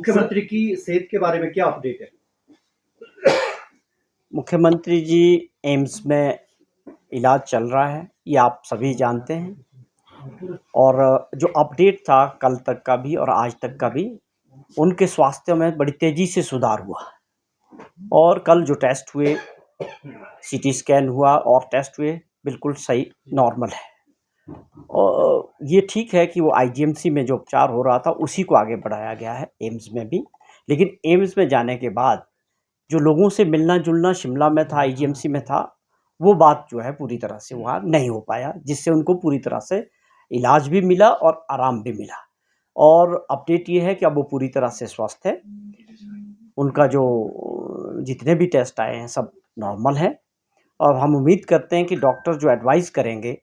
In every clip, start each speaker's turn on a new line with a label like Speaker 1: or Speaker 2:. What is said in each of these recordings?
Speaker 1: मुख्यमंत्री की सेहत के बारे में क्या अपडेट है?
Speaker 2: मुख्यमंत्री जी एम्स में इलाज चल रहा है, ये आप सभी जानते हैं। और जो अपडेट था कल तक का भी और आज तक का भी, उनके स्वास्थ्य में बड़ी तेज़ी से सुधार हुआ। और कल जो टेस्ट हुए, सीटी स्कैन हुआ और टेस्ट हुए, बिल्कुल सही नॉर्मल है। और ये ठीक है कि वो आईजीएमसी में जो उपचार हो रहा था उसी को आगे बढ़ाया गया है एम्स में भी। लेकिन एम्स में जाने के बाद जो लोगों से मिलना-जुलना शिमला में था, आईजीएमसी में था, वो बात जो है पूरी तरह से वहाँ नहीं हो पाया, जिससे उनको पूरी तरह से इलाज भी मिला और आराम भी मिला। और अपडेट ये है कि अब वो पूरी तरह से स्वस्थ है। उनका जो जितने भी टेस्ट आए हैं सब नॉर्मल हैं और हम उम्मीद करते हैं कि डॉक्टर जो एडवाइस करेंगे,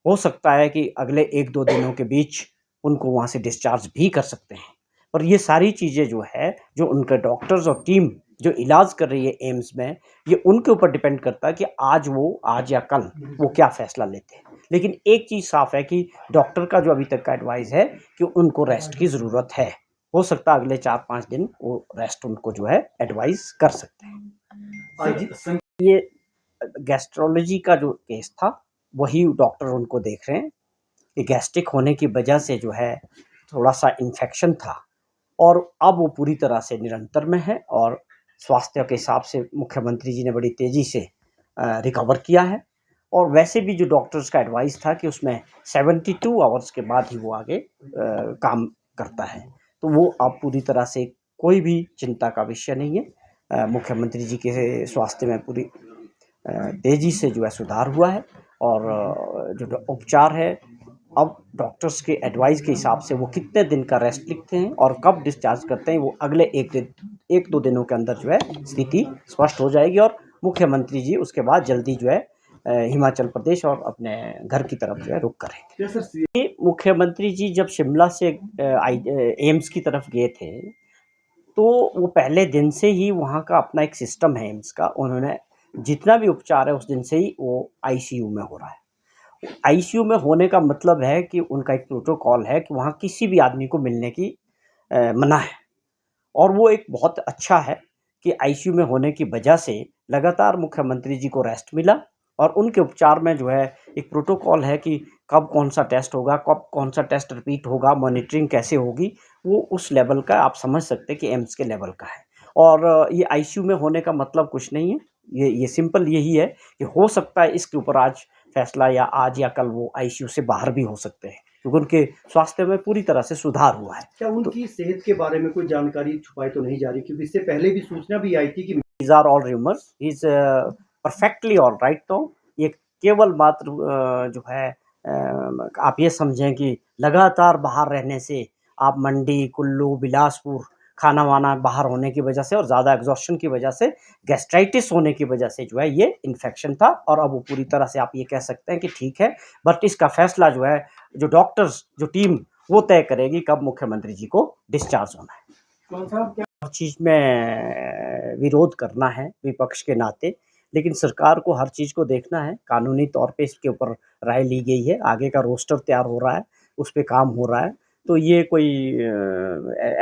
Speaker 2: हो सकता है कि अगले 1-2 दिनों के बीच उनको वहाँ से डिस्चार्ज भी कर सकते हैं। और ये सारी चीज़ें जो है, जो उनके डॉक्टर्स और टीम जो इलाज कर रही है एम्स में, ये उनके ऊपर डिपेंड करता है कि आज या कल वो क्या फ़ैसला लेते हैं। लेकिन एक चीज़ साफ़ है कि डॉक्टर का जो अभी तक का एडवाइस है कि उनको रेस्ट की ज़रूरत है। हो सकता है अगले 4-5 दिन वो रेस्ट उनको जो है एडवाइस कर सकते हैं। ये गैस्ट्रोलॉजी का जो केस था, वही डॉक्टर उनको देख रहे हैं कि गैस्ट्रिक होने की वजह से जो है थोड़ा-सा इन्फेक्शन था और अब वो पूरी तरह से निरंतर में है और स्वास्थ्य के हिसाब से मुख्यमंत्री जी ने बड़ी तेज़ी से रिकवर किया है। और वैसे भी जो डॉक्टर्स का एडवाइस था कि उसमें 72 आवर्स के बाद ही वो आगे काम करता है। तो वो अब पूरी तरह से कोई भी चिंता का विषय नहीं है। मुख्यमंत्री जी के स्वास्थ्य में पूरी तेज़ी से जो है सुधार हुआ है और जो उपचार है, अब डॉक्टर्स के एडवाइस के हिसाब से वो कितने दिन का रेस्ट लिखते हैं और कब डिस्चार्ज करते हैं, वो अगले 1-2 दिनों के अंदर जो है स्थिति स्पष्ट हो जाएगी और मुख्यमंत्री जी उसके बाद जल्दी जो है हिमाचल प्रदेश और अपने घर की तरफ जो है रुख करेंगे। ये मुख्यमंत्री जी जब शिमला से एम्स की तरफ गए थे, तो वो पहले दिन से ही वहाँ का अपना एक सिस्टम है एम्स का, उन्होंने जितना भी उपचार है उस दिन से ही वो आईसीयू में हो रहा है। आईसीयू में होने का मतलब है कि उनका एक प्रोटोकॉल है कि वहाँ किसी भी आदमी को मिलने की मना है। और वो एक बहुत अच्छा है कि आईसीयू में होने की वजह से लगातार मुख्यमंत्री जी को रेस्ट मिला और उनके उपचार में जो है एक प्रोटोकॉल है कि कब कौन-सा टेस्ट होगा, कब कौन-सा टेस्ट रिपीट होगा, मॉनिटरिंग कैसे होगी, वो उस लेवल का आप समझ सकते हैं कि एम्स के लेवल का है। और ये आईसीयू में होने का मतलब कुछ नहीं है, ये सिंपल यही है कि हो सकता है इसके ऊपर आज फैसला या आज या कल वो आईसीयू से बाहर भी हो सकते हैं, क्योंकि उनके स्वास्थ्य में पूरी तरह से सुधार हुआ है।
Speaker 1: क्या उनकी सेहत के बारे में कोई जानकारी छुपाई तो नहीं जा रही? क्योंकि इससे पहले भी सूचना भी आई थी कि
Speaker 2: These are all rumors. He's perfectly all right now. ये केवल मात्र जो है आप ये समझें कि लगातार बाहर रहने से आप मंडी, कुल्लू, बिलासपुर खाना-वाना बाहर होने की वजह से और ज़्यादा एग्ज़ॉस्शन की वजह से, गैस्ट्राइटिस होने की वजह से जो है ये इन्फेक्शन था और अब वो पूरी तरह से आप ये कह सकते हैं कि ठीक है। बट इसका फैसला जो है, जो डॉक्टर्स, जो टीम वो तय करेगी कब मुख्यमंत्री जी को डिस्चार्ज होना है। हर चीज़ में विरोध करना है विपक्ष के नाते, लेकिन सरकार को हर चीज़ को देखना है, कानूनी तौर पे इसके ऊपर राय ली गई है, आगे का रोस्टर तैयार हो रहा है, उस पे काम हो रहा है। तो ये कोई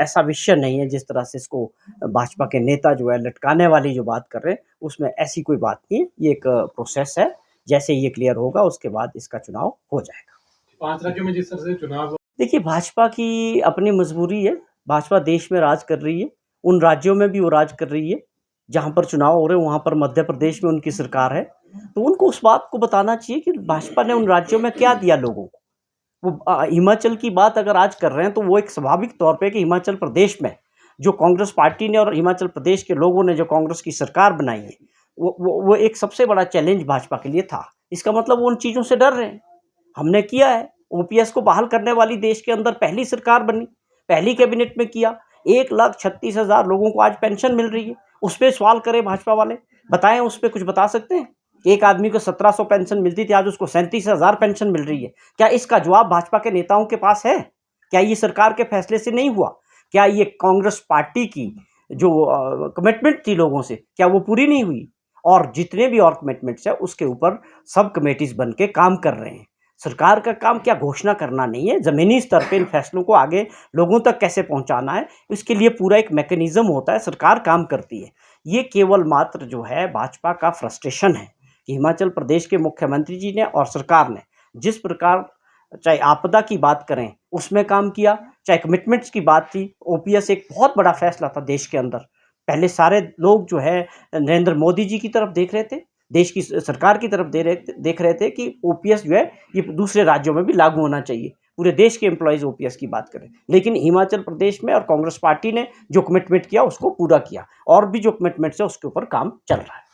Speaker 2: ऐसा विषय नहीं है जिस तरह से इसको भाजपा के नेता जो है लटकाने वाली जो बात कर रहे हैं, उसमें ऐसी कोई बात नहीं है, ये एक प्रोसेस है, जैसे ये क्लियर होगा उसके बाद इसका चुनाव हो जाएगा।
Speaker 3: 5 राज्यों में जिस तरह से चुनाव
Speaker 2: देखिए, भाजपा की अपनी मजबूरी है, भाजपा देश में राज कर रही है, उन राज्यों में भी वो राज कर रही है, जहाँ पर चुनाव हो रहे हैं वहाँ पर मध्य प्रदेश में उनकी सरकार है, तो उनको उस बात को बताना चाहिए कि भाजपा ने उन राज्यों में क्या दिया लोगों को। वो हिमाचल की बात अगर आज कर रहे हैं तो वो एक स्वाभाविक तौर पे कि हिमाचल प्रदेश में जो कांग्रेस पार्टी ने और हिमाचल प्रदेश के लोगों ने जो कांग्रेस की सरकार बनाई है, वो एक सबसे बड़ा चैलेंज भाजपा के लिए था। इसका मतलब वो उन चीज़ों से डर रहे हैं। हमने किया है, ओपीएस को बहाल करने वाली देश के अंदर पहली सरकार बनी, पहली कैबिनेट में किया, 1,36,000 लोगों को आज पेंशन मिल रही है। उस पे सवाल करें भाजपा वाले, बताएं उस पे कुछ बता सकते हैं? एक आदमी को 1700 पेंशन मिलती थी, आज उसको 37,000 पेंशन मिल रही है। क्या इसका जवाब भाजपा के नेताओं के पास है? क्या ये सरकार के फैसले से नहीं हुआ? क्या ये कांग्रेस पार्टी की जो कमिटमेंट थी लोगों से, क्या वो पूरी नहीं हुई? और जितने भी और कमिटमेंट्स है उसके ऊपर सब कमेटीज बन के काम कर रहे हैं। सरकार का काम क्या घोषणा करना नहीं है, ज़मीनी स्तर पे इन फैसलों को आगे लोगों तक कैसे पहुंचाना है, इसके लिए पूरा एक मैकेनिज्म होता है, सरकार काम करती है। ये केवल मात्र जो है भाजपा का फ्रस्ट्रेशन है कि हिमाचल प्रदेश के मुख्यमंत्री जी ने और सरकार ने जिस प्रकार चाहे आपदा की बात करें उसमें काम किया, चाहे कमिटमेंट्स की बात थी, ओपीएस एक बहुत बड़ा फैसला था देश के अंदर। पहले सारे लोग जो है नरेंद्र मोदी जी की तरफ देख रहे थे, देश की सरकार की तरफ देख रहे थे कि ओपीएस जो है ये दूसरे राज्यों में भी लागू होना चाहिए, पूरे देश के एम्प्लॉयज़ ओपीएस की बात करें। लेकिन हिमाचल प्रदेश में और कांग्रेस पार्टी ने जो कमिटमेंट किया उसको पूरा किया और भी जो कमिटमेंट्स है उसके ऊपर काम चल रहा है।